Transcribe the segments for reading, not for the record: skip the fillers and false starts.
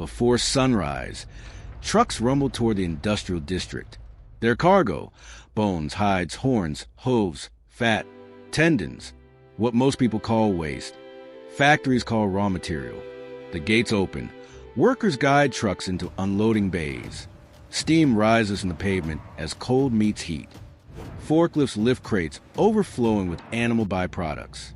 Before sunrise, trucks rumble toward the industrial district. Their cargo: bones, hides, horns, hooves, fat, tendons, what most people call waste. Factories call raw material. The gates open. Workers guide trucks into unloading bays. Steam rises from the pavement as cold meets heat. Forklifts lift crates overflowing with animal byproducts.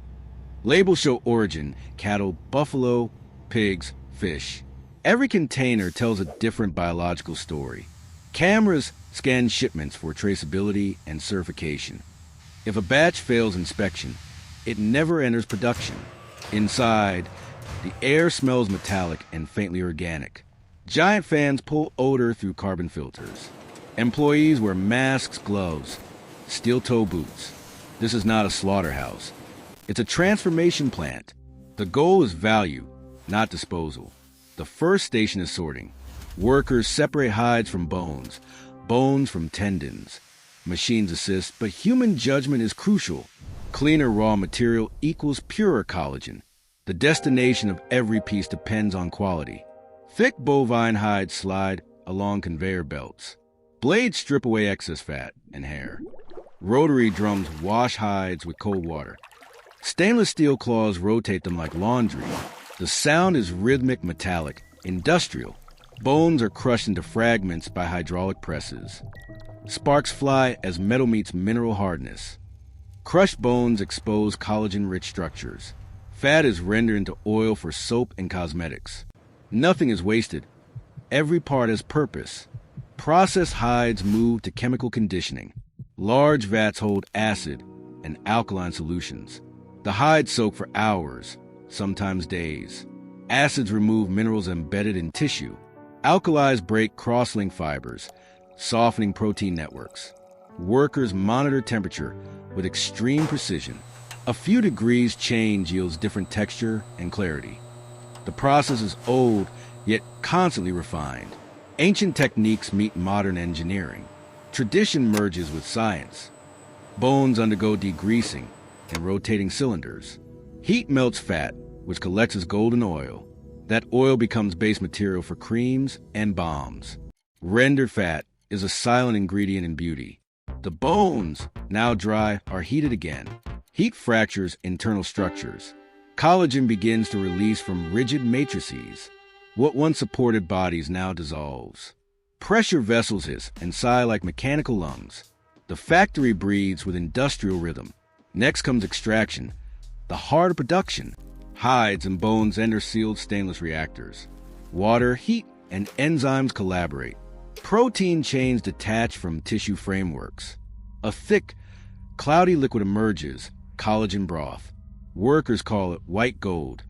Labels show origin: cattle, buffalo, pigs, fish. Every container tells a different biological story. Cameras scan shipments for traceability and certification. If a batch fails inspection, it never enters production. Inside, the air smells metallic and faintly organic. Giant fans pull odor through carbon filters. Employees wear masks, gloves, steel-toe boots. This is not a slaughterhouse. It's a transformation plant. The goal is value, not disposal. The first station is sorting. Workers separate hides from bones, bones from tendons. Machines assist, but human judgment is crucial. Cleaner raw material equals purer collagen. The destination of every piece depends on quality. Thick bovine hides slide along conveyor belts. Blades strip away excess fat and hair. Rotary drums wash hides with cold water. Stainless steel claws rotate them like laundry. The sound is rhythmic, metallic, industrial. Bones are crushed into fragments by hydraulic presses. Sparks fly as metal meets mineral hardness. Crushed bones expose collagen-rich structures. Fat is rendered into oil for soap and cosmetics. Nothing is wasted. Every part has purpose. Processed hides move to chemical conditioning. Large vats hold acid and alkaline solutions. The hides soak for hours, sometimes days. Acids remove minerals embedded in tissue. Alkalis break cross-link fibers, softening protein networks. Workers monitor temperature with extreme precision. A few degrees change yields different texture and clarity. The process is old, yet constantly refined. Ancient techniques meet modern engineering. Tradition merges with science. Bones undergo degreasing in rotating cylinders. Heat melts fat, which collects as golden oil. That oil becomes base material for creams and balms. Rendered fat is a silent ingredient in beauty. The bones, now dry, are heated again. Heat fractures internal structures. Collagen begins to release from rigid matrices. What once supported bodies now dissolves. Pressure vessels hiss and sigh like mechanical lungs. The factory breathes with industrial rhythm. Next comes extraction, the heart of production. Hides and bones enter sealed stainless reactors. Water, heat, and enzymes collaborate. Protein chains detach from tissue frameworks. A thick, cloudy liquid emerges, collagen broth. Workers call it white gold.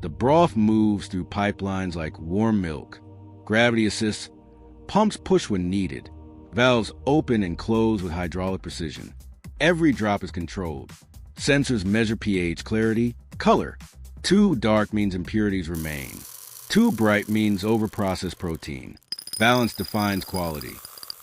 The broth moves through pipelines like warm milk. Gravity assists. Pumps push when needed. Valves open and close with hydraulic precision. Every drop is controlled. Sensors measure pH, clarity, color. Too dark means impurities remain. Too bright means overprocessed protein. Balance defines quality.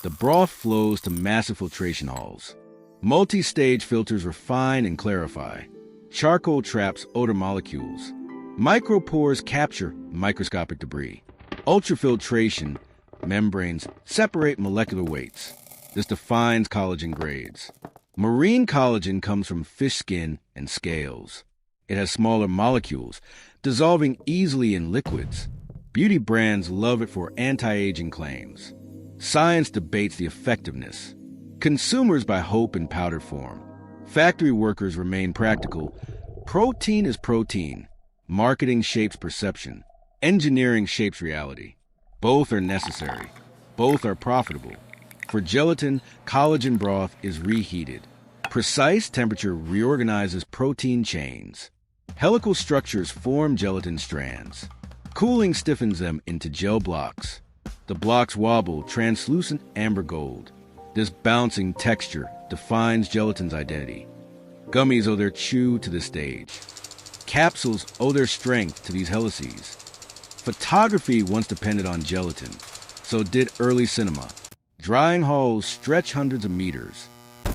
The broth flows to massive filtration halls. Multi-stage filters refine and clarify. Charcoal traps odor molecules. Micropores capture microscopic debris. Ultrafiltration membranes separate molecular weights. This defines collagen grades. Marine collagen comes from fish skin and scales. It has smaller molecules, dissolving easily in liquids. Beauty brands love it for anti-aging claims. Science debates the effectiveness. Consumers buy hope in powder form. Factory workers remain practical. Protein is protein. Marketing shapes perception. Engineering shapes reality. Both are necessary. Both are profitable. For gelatin, collagen broth is reheated. Precise temperature reorganizes protein chains. Helical structures form gelatin strands. Cooling stiffens them into gel blocks. The blocks wobble, translucent amber gold. This bouncing texture defines gelatin's identity. Gummies owe their chew to this stage. Capsules owe their strength to these helices. Photography once depended on gelatin. So did early cinema. Drying halls stretch hundreds of meters.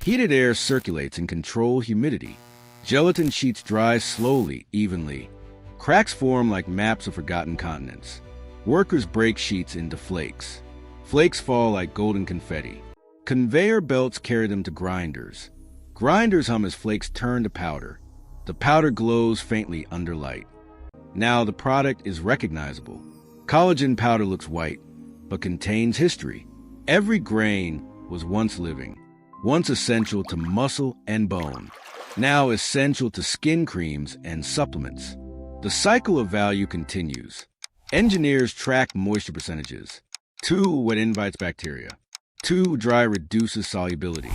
Heated air circulates and controls humidity. Gelatin sheets dry slowly, evenly. Cracks form like maps of forgotten continents. Workers break sheets into flakes. Flakes fall like golden confetti. Conveyor belts carry them to grinders. Grinders hum as flakes turn to powder. The powder glows faintly under light. Now the product is recognizable. Collagen powder looks white, but contains history. Every grain was once living, once essential to muscle and bone, now essential to skin creams and supplements. The cycle of value continues. Engineers track moisture percentages. 2 wet invites bacteria. 2 dry reduces solubility.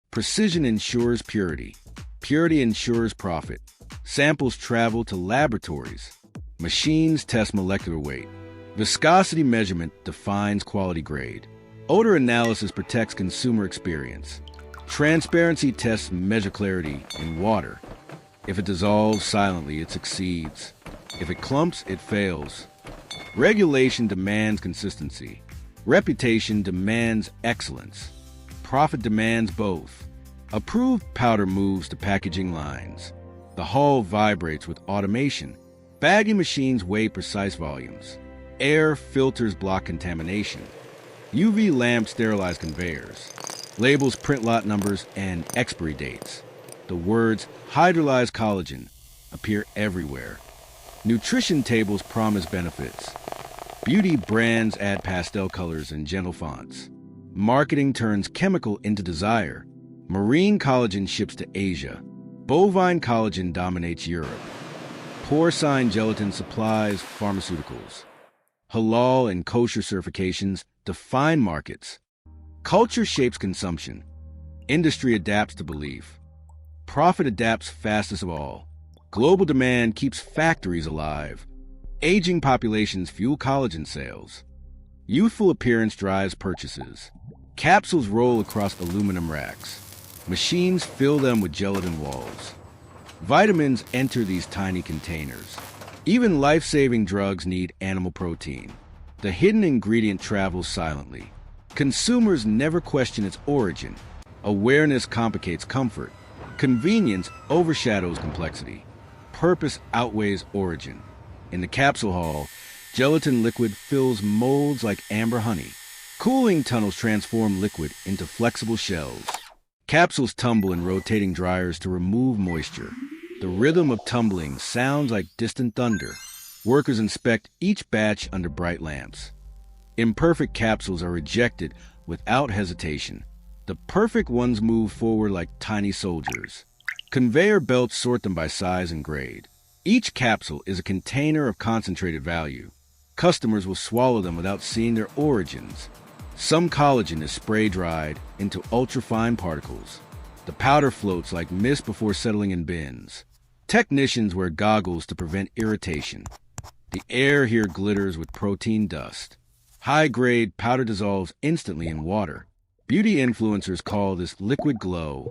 Precision ensures purity. Purity ensures profit. Samples travel to laboratories. Machines test molecular weight. Viscosity measurement defines quality grade. Odor analysis protects consumer experience. Transparency tests measure clarity in water. If it dissolves silently, it succeeds. If it clumps, it fails. Regulation demands consistency. Reputation demands excellence. Profit demands both. Approved powder moves to packaging lines. The hull vibrates with automation. Bagging machines weigh precise volumes. Air filters block contamination. UV lamps sterilize conveyors. Labels print lot numbers and expiry dates. The words hydrolyzed collagen appear everywhere. Nutrition tables promise benefits. Beauty brands add pastel colors and gentle fonts. Marketing turns chemical into desire. Marine collagen ships to Asia. Bovine collagen dominates Europe. Porcine gelatin supplies pharmaceuticals. Halal and kosher certifications define markets. Culture shapes consumption. Industry adapts to belief. Profit adapts fastest of all. Global demand keeps factories alive. Aging populations fuel collagen sales. Youthful appearance drives purchases. Capsules roll across aluminum racks. Machines fill them with gelatin walls. Vitamins enter these tiny containers. Even life-saving drugs need animal protein. The hidden ingredient travels silently. Consumers never question its origin. Awareness complicates comfort. Convenience overshadows complexity. Purpose outweighs origin. In the capsule hall, gelatin liquid fills molds like amber honey. Cooling tunnels transform liquid into flexible shells. Capsules tumble in rotating dryers to remove moisture. The rhythm of tumbling sounds like distant thunder. Workers inspect each batch under bright lamps. Imperfect capsules are rejected without hesitation. The perfect ones move forward like tiny soldiers. Conveyor belts sort them by size and grade. Each capsule is a container of concentrated value. Customers will swallow them without seeing their origins. Some collagen is spray-dried into ultrafine particles. The powder floats like mist before settling in bins. Technicians wear goggles to prevent irritation. The air here glitters with protein dust. High-grade powder dissolves instantly in water. Beauty influencers call this liquid glow.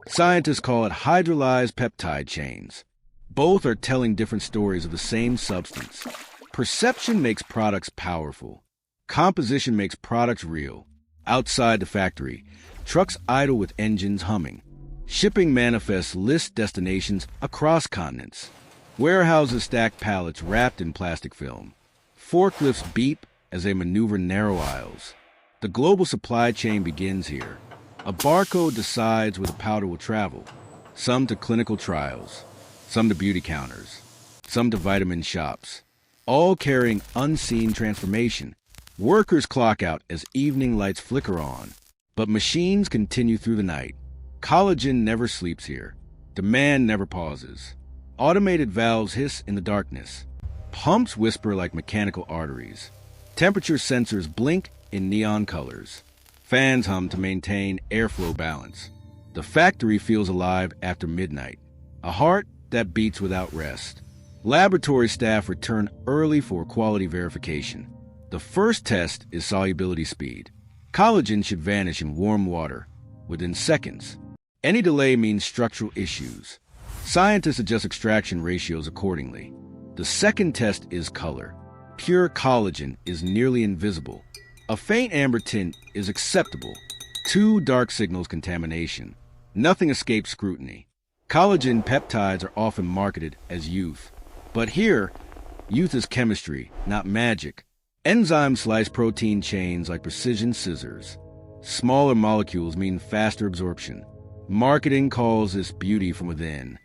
Scientists call it hydrolyzed peptide chains. Both are telling different stories of the same substance. Perception makes products powerful. Composition makes products real. Outside the factory, trucks idle with engines humming. Shipping manifests list destinations across continents. Warehouses stack pallets wrapped in plastic film. Forklifts beep as they maneuver narrow aisles. The global supply chain begins here. A barcode decides where the powder will travel. Some to clinical trials, some to beauty counters, some to vitamin shops, all carrying unseen transformation. Workers clock out as evening lights flicker on, but machines continue through the night. Collagen never sleeps here. Demand never pauses. Automated valves hiss in the darkness. Pumps whisper like mechanical arteries. Temperature sensors blink in neon colors. Fans hum to maintain airflow balance. The factory feels alive after midnight. A heart that beats without rest. Laboratory staff return early for quality verification. The first test is solubility speed. Collagen should vanish in warm water within seconds. Any delay means structural issues. Scientists adjust extraction ratios accordingly. The second test is color. Pure collagen is nearly invisible. A faint amber tint is acceptable. 2 dark signals contamination. Nothing escapes scrutiny. Collagen peptides are often marketed as youth. But here, youth is chemistry, not magic. Enzymes slice protein chains like precision scissors. Smaller molecules mean faster absorption. Marketing calls this beauty from within.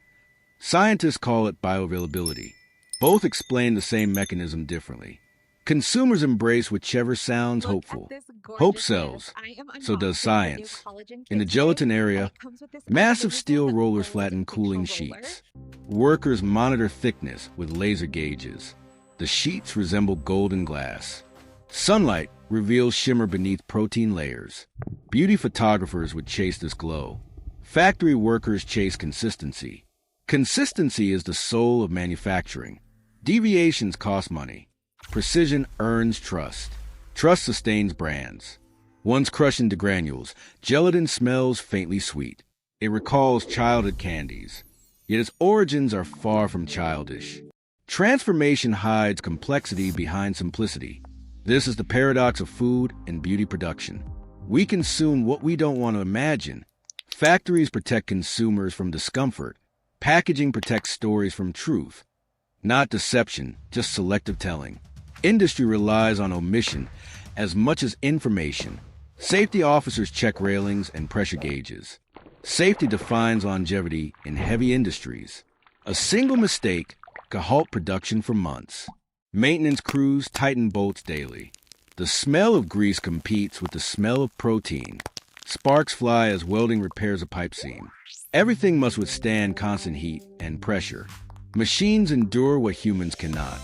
Scientists call it bioavailability. Both explain the same mechanism differently. Consumers embrace whichever sounds hopeful. Hope sells. So does science. In the gelatin area, massive steel rollers flatten cooling sheets. Workers monitor thickness with laser gauges. The sheets resemble golden glass. Sunlight reveals shimmer beneath protein layers. Beauty photographers would chase this glow. Factory workers chase consistency. Consistency is the soul of manufacturing. Deviations cost money. Precision earns trust. Trust sustains brands. Once crushed into granules, gelatin smells faintly sweet. It recalls childhood candies. Yet its origins are far from childish. Transformation hides complexity behind simplicity. This is the paradox of food and beauty production. We consume what we don't want to imagine. Factories protect consumers from discomfort. Packaging protects stories from truth. Not deception, just selective telling. Industry relies on omission as much as information. Safety officers check railings and pressure gauges. Safety defines longevity in heavy industries. A single mistake could halt production for months. Maintenance crews tighten bolts daily. The smell of grease competes with the smell of protein. Sparks fly as welding repairs a pipe seam. Everything must withstand constant heat and pressure. Machines endure what humans cannot.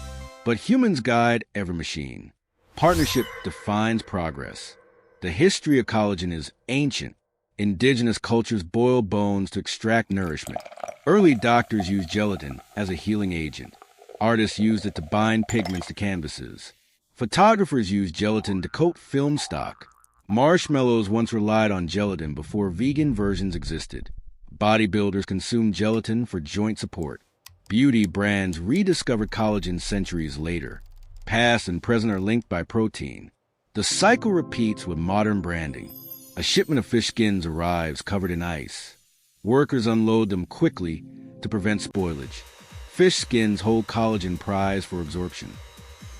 But humans guide every machine. Partnership defines progress. The history of collagen is ancient. Indigenous cultures boil bones to extract nourishment. Early doctors used gelatin as a healing agent. Artists used it to bind pigments to canvases. Photographers used gelatin to coat film stock. Marshmallows once relied on gelatin before vegan versions existed. Bodybuilders consumed gelatin for joint support. Beauty brands rediscovered collagen centuries later. Past and present are linked by protein. The cycle repeats with modern branding. A shipment of fish skins arrives covered in ice. Workers unload them quickly to prevent spoilage. Fish skins hold collagen prized for absorption.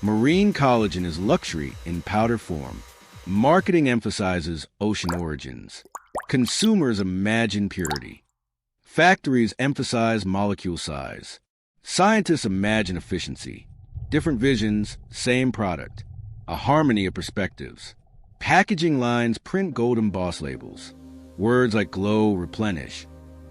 Marine collagen is luxury in powder form. Marketing emphasizes ocean origins. Consumers imagine purity. Factories emphasize molecule size. Scientists imagine efficiency. Different visions, same product. A harmony of perspectives. Packaging lines print gold embossed labels. Words like glow replenish,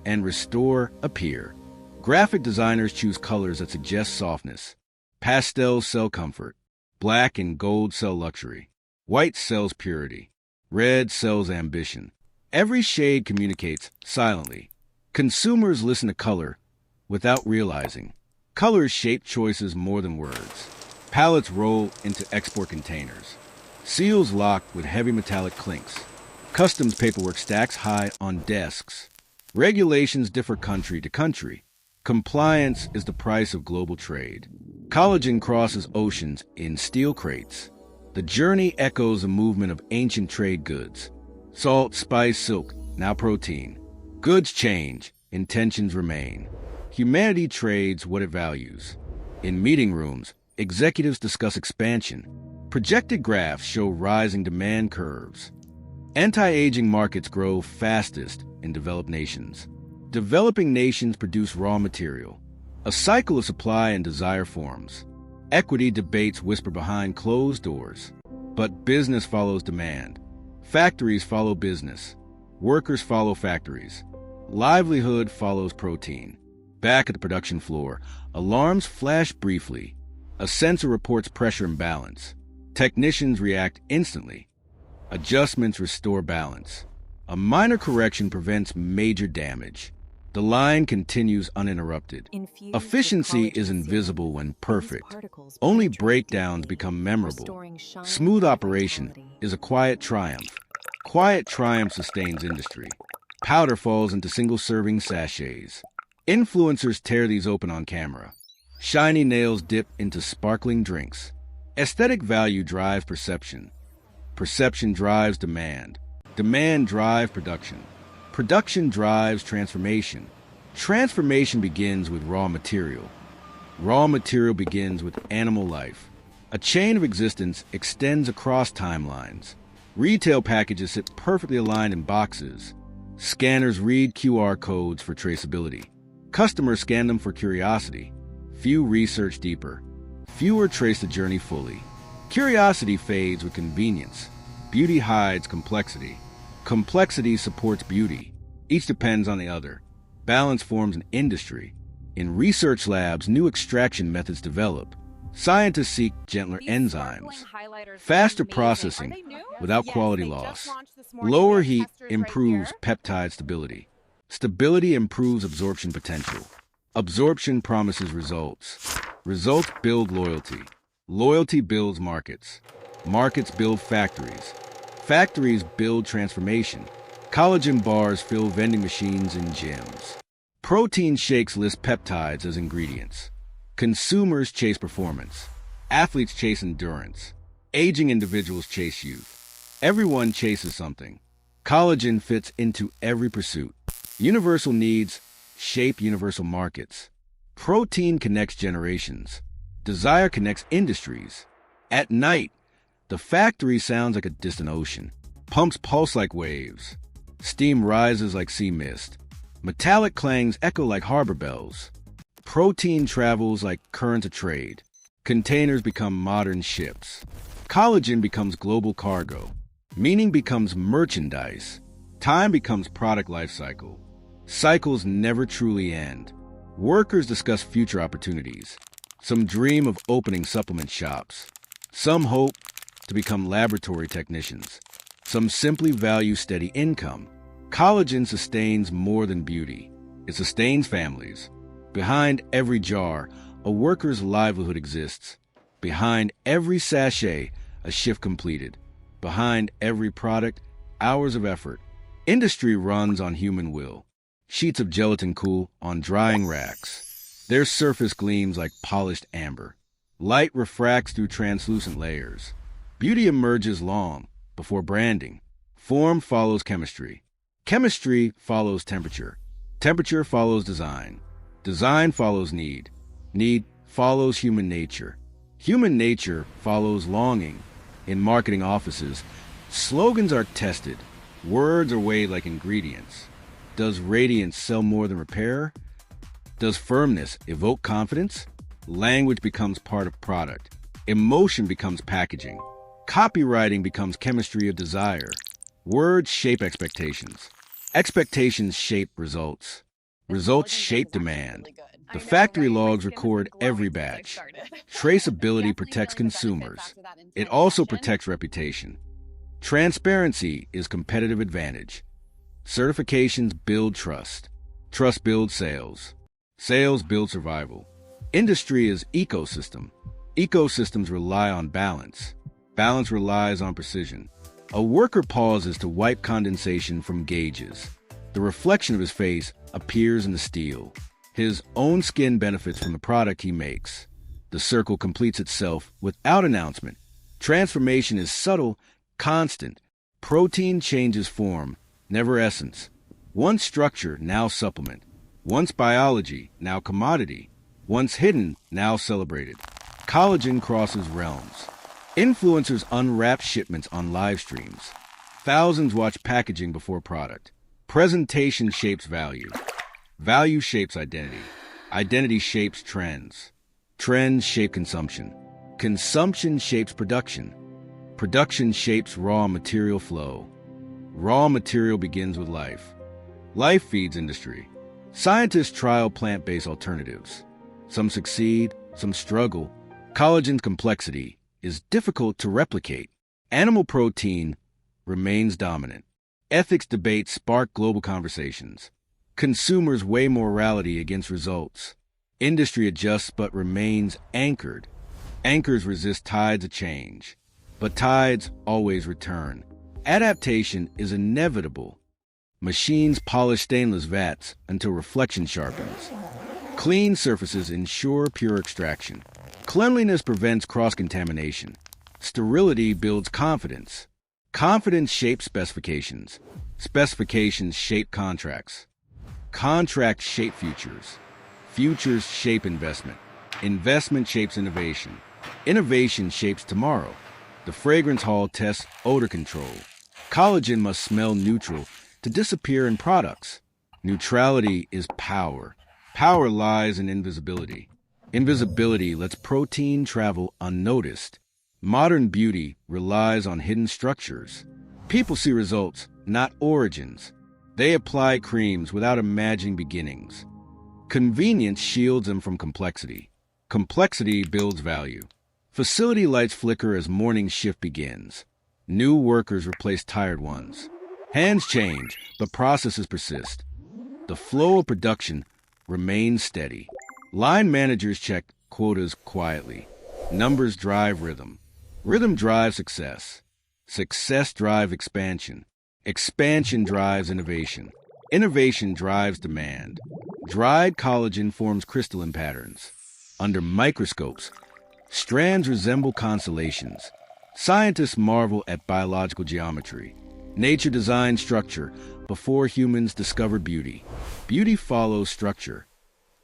and restore appear. Graphic designers choose colors that suggest softness. Pastels sell comfort. Black and gold sell luxury. White sells purity. Red sells ambition. Every shade communicates silently. Consumers listen to color without realizing. Colors shape choices more than words. Pallets roll into export containers. Seals lock with heavy metallic clinks. Customs paperwork stacks high on desks. Regulations differ country to country. Compliance is the price of global trade. Collagen crosses oceans in steel crates. The journey echoes the movement of ancient trade goods. Salt, spice, silk, now protein. Goods change, intentions remain. Humanity trades what it values. In meeting rooms, executives discuss expansion. Projected graphs show rising demand curves. Anti-aging markets grow fastest in developed nations. Developing nations produce raw material. A cycle of supply and desire forms. Equity debates whisper behind closed doors. But business follows demand. Factories follow business. Workers follow factories. Livelihood follows protein. Back at the production floor, alarms flash briefly. A sensor reports pressure imbalance. Technicians react instantly. Adjustments restore balance. A minor correction prevents major damage. The line continues uninterrupted. Efficiency is invisible when perfect. Only breakdowns become memorable. Smooth operation is a quiet triumph. Quiet triumph sustains industry. Powder falls into single-serving sachets. Influencers tear these open on camera. Shiny nails dip into sparkling drinks. Aesthetic value drives perception. Perception drives demand. Demand drives production. Production drives transformation. Transformation begins with raw material. Raw material begins with animal life. A chain of existence extends across timelines. Retail packages sit perfectly aligned in boxes. Scanners read QR codes for traceability. Customers scan them for curiosity. Few research deeper. Fewer trace the journey fully. Curiosity fades with convenience. Beauty hides complexity. Complexity supports beauty. Each depends on the other. Balance forms an industry. In research labs, new extraction methods develop. Scientists seek gentler enzymes, faster processing without quality loss. Lower heat improves peptide stability. Stability improves absorption potential. Absorption promises results. Results build loyalty. Loyalty builds markets. Markets build factories. Factories build transformation. Collagen bars fill vending machines in gyms. Protein shakes list peptides as ingredients. Consumers chase performance. Athletes chase endurance. Aging individuals chase youth. Everyone chases something. Collagen fits into every pursuit. Universal needs shape universal markets. Protein connects generations. Desire connects industries. At night, the factory sounds like a distant ocean. Pumps pulse like waves. Steam rises like sea mist. Metallic clangs echo like harbor bells. Protein travels like currents of trade. Containers become modern ships. Collagen becomes global cargo. Meaning becomes merchandise. Time becomes product life cycle. Cycles never truly end. Workers discuss future opportunities. Some dream of opening supplement shops. Some hope to become laboratory technicians. Some simply value steady income. Collagen sustains more than beauty. It sustains families. Behind every jar, a worker's livelihood exists. Behind every sachet, a shift completed. Behind every product, hours of effort. Industry runs on human will. Sheets of gelatin cool on drying racks. Their surface gleams like polished amber. Light refracts through translucent layers. Beauty emerges long before branding. Form follows chemistry. Chemistry follows temperature. Temperature follows design. Design follows need. Need follows human nature. Human nature follows longing. In marketing offices, slogans are tested. Words are weighed like ingredients. Does radiance sell more than repair? Does firmness evoke confidence? Language becomes part of product. Emotion becomes packaging. Copywriting becomes chemistry of desire. Words shape expectations. Expectations shape results. Results shape demand. The factory logs record every batch. Traceability protects consumers. It also protects reputation. Transparency is competitive advantage. Certifications build trust. Trust builds sales. Sales build survival. Industry is ecosystem. Ecosystems rely on balance. Balance relies on precision. A worker pauses to wipe condensation from gauges. The reflection of his face appears in the steel. His own skin benefits from the product he makes. The circle completes itself without announcement. Transformation is subtle, constant. Protein changes form, never essence. Once structure, now supplement. Once biology, now commodity. Once hidden, now celebrated. Collagen crosses realms. Influencers unwrap shipments on live streams. Thousands watch packaging before product. Presentation shapes value. Value shapes identity. Identity shapes trends. Trends shape consumption. Consumption shapes production. Production shapes raw material flow. Raw material begins with life. Life feeds industry. Scientists trial plant-based alternatives. Some succeed, some struggle. Collagen's complexity is difficult to replicate. Animal protein remains dominant. Ethics debates spark global conversations. Consumers weigh morality against results. Industry adjusts but remains anchored. Anchors resist tides of change, but tides always return. Adaptation is inevitable. Machines polish stainless vats until reflection sharpens. Clean surfaces ensure pure extraction. Cleanliness prevents cross-contamination. Sterility builds confidence. Confidence shapes specifications. Specifications shape contracts. Contracts shape futures. Futures shape investment. Investment shapes innovation. Innovation shapes tomorrow. The fragrance hall tests odor control. Collagen must smell neutral to disappear in products. Neutrality is power. Power lies in invisibility. Invisibility lets protein travel unnoticed. Modern beauty relies on hidden structures. People see results, not origins. They apply creams without imagining beginnings. Convenience shields them from complexity. Complexity builds value. Facility lights flicker as morning shift begins. New workers replace tired ones. Hands change, but processes persist. The flow of production remains steady. Line managers check quotas quietly. Numbers drive rhythm. Rhythm drives success. Success drives expansion. Expansion drives innovation. Innovation drives demand. Dried collagen forms crystalline patterns. Under microscopes, strands resemble constellations. Scientists marvel at biological geometry. Nature designed structure before humans discovered beauty. Beauty follows structure.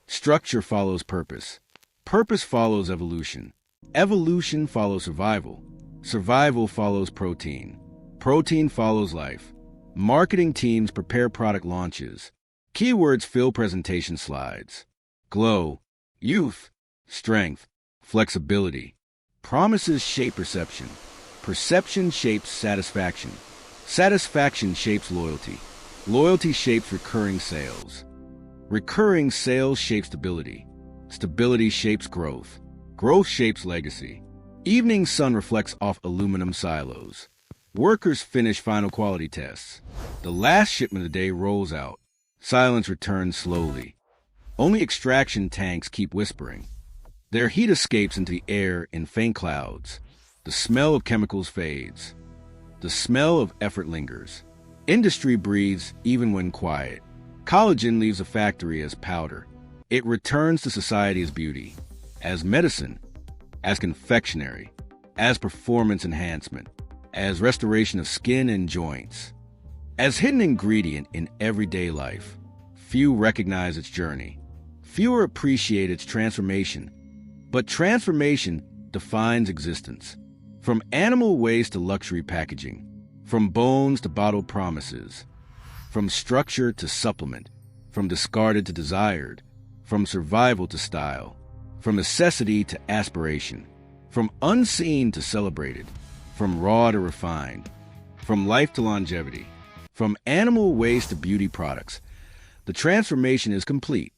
Structure follows purpose. Purpose follows evolution. Evolution follows survival. Survival follows protein. Protein follows life. Marketing teams prepare product launches. Keywords fill presentation slides. Glow, youth, strength, flexibility. Promises shape perception. Perception shapes satisfaction. Satisfaction shapes loyalty. Loyalty shapes recurring sales. Recurring sales shape stability. Stability shapes growth. Growth shapes legacy. Evening sun reflects off aluminum silos. Workers finish final quality tests. The last shipment of the day rolls out. Silence returns slowly. Only extraction tanks keep whispering. Their heat escapes into the air in faint clouds. The smell of chemicals fades. The smell of effort lingers. Industry breathes even when quiet. Collagen leaves a factory as powder. It returns to society as beauty, as medicine, as confectionery, as performance enhancement, as restoration of skin and joints, as hidden ingredient in everyday life. Few recognize its journey. Fewer appreciate its transformation. But transformation defines existence. From animal waste to luxury packaging, from bones to bottled promises, from structure to supplement, from discarded to desired, from survival to style, from necessity to aspiration, from unseen to celebrated, from raw to refined, from life to longevity, from animal waste to beauty products. The transformation is complete.